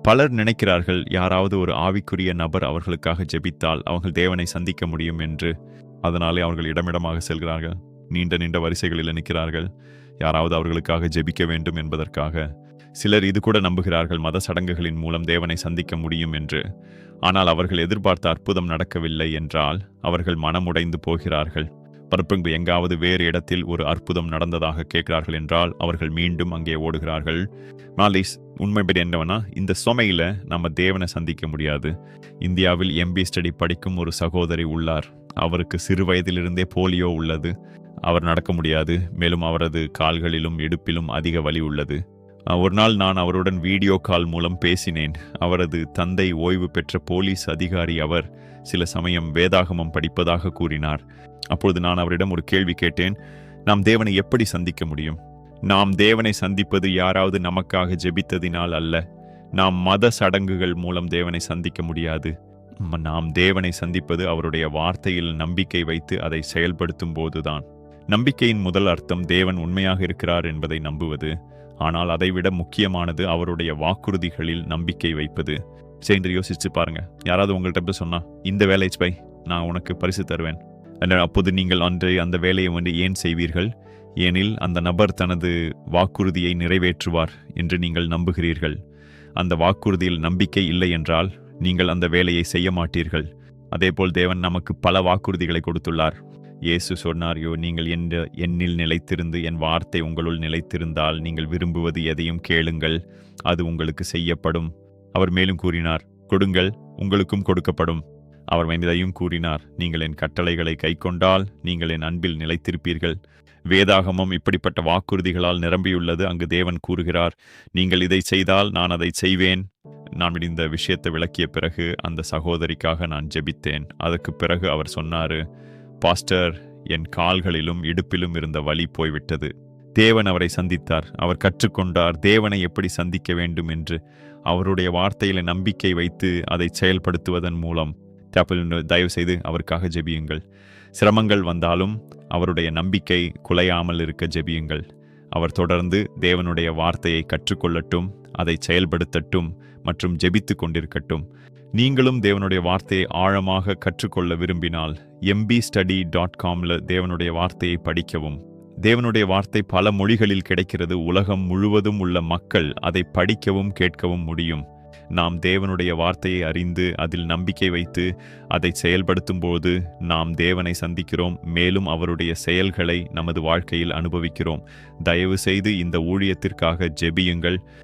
பலர் நினைக்கிறார்கள், யாராவது ஒரு ஆவிக்குரிய நபர் அவர்களுக்காக ஜெபித்தால் அவர்கள் தேவனை சந்திக்க முடியும் என்று. அதனாலே அவர்கள் இடமிடமாக செல்கிறார்கள். நீண்ட நீண்ட வரிசைகளில் நிற்கிறார்கள். யாராவது அவர்களுக்காக ஜெபிக்க வேண்டும் என்பதற்காக. சிலர் இது கூட நம்புகிறார்கள், மத சடங்குகளின் மூலம் தேவனை சந்திக்க முடியும் என்று. ஆனால் அவர்கள் எதிர்பார்த்த அற்புதம் நடக்கவில்லை என்றால் அவர்கள் மனமுடைந்து போகிறார்கள். பரப்பங்கு எங்காவது வேறு இடத்தில் ஒரு அற்புதம் நடந்ததாக கேட்கிறார்கள் என்றால் அவர்கள் மீண்டும் அங்கே ஓடுகிறார்கள். மாலிஸ் உண்மைப்படி என்னவனா, இந்த சுமையில நம்ம தேவனை சந்திக்க முடியாது. இந்தியாவில் எம்பி ஸ்டடி படிக்கும் ஒரு சகோதரி உள்ளார். அவருக்கு சிறு வயதிலிருந்தே போலியோ உள்ளது. அவர் நடக்க முடியாது. மேலும் அவரது கால்களிலும் இடுப்பிலும் அதிக வலி உள்ளது. ஒரு நாள் நான் அவருடன் வீடியோ கால் மூலம் பேசினேன். அவரது தந்தை ஓய்வு பெற்ற போலீஸ் அதிகாரி. அவர் சில சமயம் வேதாகமம் படிப்பதாக கூறினார். அப்பொழுது நான் அவரிடம் ஒரு கேள்வி கேட்டேன். நாம் தேவனை எப்படி சந்திக்க முடியும்? நாம் தேவனை சந்திப்பது யாராவது நமக்காக ஜெபித்ததினால் அல்ல. நாம் மத சடங்குகள் மூலம் தேவனை சந்திக்க முடியாது. நாம் தேவனை சந்திப்பது அவருடைய வார்த்தையில் நம்பிக்கை வைத்து அதை செயல்படுத்தும் போதுதான். நம்பிக்கையின் முதல் அர்த்தம் தேவன் உண்மையாக இருக்கிறார் என்பதை நம்புவது. ஆனால் அதைவிட முக்கியமானது அவருடைய வாக்குறுதிகளில் நம்பிக்கை வைப்பது. சேர்ந்து யோசிச்சு பாருங்க. யாராவது உங்கள்கிட்ட போய் சொன்னா, இந்த வேலை பை நான் உனக்கு பரிசு தருவேன், அப்போது நீங்கள் அந்த வேலையை ஏன் செய்வீர்கள்? ஏனில் அந்த நபர் தனது வாக்குறுதியை நிறைவேற்றுவார் என்று நீங்கள் நம்புகிறீர்கள். அந்த வாக்குறுதியில் நம்பிக்கை இல்லை என்றால் நீங்கள் அந்த வேலையை செய்ய மாட்டீர்கள். அதேபோல் தேவன் நமக்கு பல வாக்குறுதிகளை கொடுத்துள்ளார். இயேசு சொன்னார், நீங்கள் என்னில் நிலைத்திருந்து என் வார்த்தை உங்களுள் நிலைத்திருந்தால் நீங்கள் விரும்புவது எதையும் கேளுங்கள், அது உங்களுக்கு செய்யப்படும். அவர் மேலும் கூறினார், கொடுங்கள் உங்களுக்கும் கொடுக்கப்படும். அவர் இதையும் கூறினார், நீங்கள் என் கட்டளைகளை கைக்கொண்டால் நீங்கள் என் அன்பில் நிலைத்திருப்பீர்கள். வேதாகமம் இப்படிப்பட்ட வாக்குறுதிகளால் நிரம்பியுள்ளது. அங்கு தேவன் கூறுகிறார், நீங்கள் இதை செய்தால் நான் அதை செய்வேன். நான் இந்த விஷயத்தை விளக்கிய பிறகு அந்த சகோதரிக்காக நான் ஜெபித்தேன். அதற்கு பிறகு அவர் சொன்னார், பாஸ்டர், என் கால்களிலும் இடுப்பிலும் இருந்த வலி போய்விட்டது. தேவன் அவரை சந்தித்தார். அவர் கற்றுக்கொண்டார் தேவனை எப்படி சந்திக்க வேண்டும் என்று. அவருடைய வார்த்தையில நம்பிக்கை வைத்து அதை செயல்படுத்துவதன் மூலம். தயவு செய்து அவருக்காக ஜெபியுங்கள். சிரமங்கள் வந்தாலும் அவருடைய நம்பிக்கை குலையாமல் இருக்க ஜெபியுங்கள். அவர் தொடர்ந்து தேவனுடைய வார்த்தையை கற்றுக்கொள்ளட்டும், அதை செயல்படுத்தட்டும் மற்றும் ஜெபித்து கொண்டிருக்கட்டும். நீங்களும் தேவனுடைய வார்த்தையை ஆழமாக கற்றுக்கொள்ள விரும்பினால் mbstudy.comல தேவனுடைய வார்த்தையை படிக்கவும். தேவனுடைய வார்த்தை பல மொழிகளில் கிடைக்கிறது. உலகம் முழுவதும் உள்ள மக்கள் அதை படிக்கவும் கேட்கவும் முடியும். நாம் தேவனுடைய வார்த்தையை அறிந்து அதில் நம்பிக்கை வைத்து அதை செயல்படுத்தும் போது நாம் தேவனை சந்திக்கிறோம். மேலும் அவருடைய செயல்களை நமது வாழ்க்கையில் அனுபவிக்கிறோம். தயவு செய்து இந்த ஊழியத்திற்காக ஜெபியுங்கள்.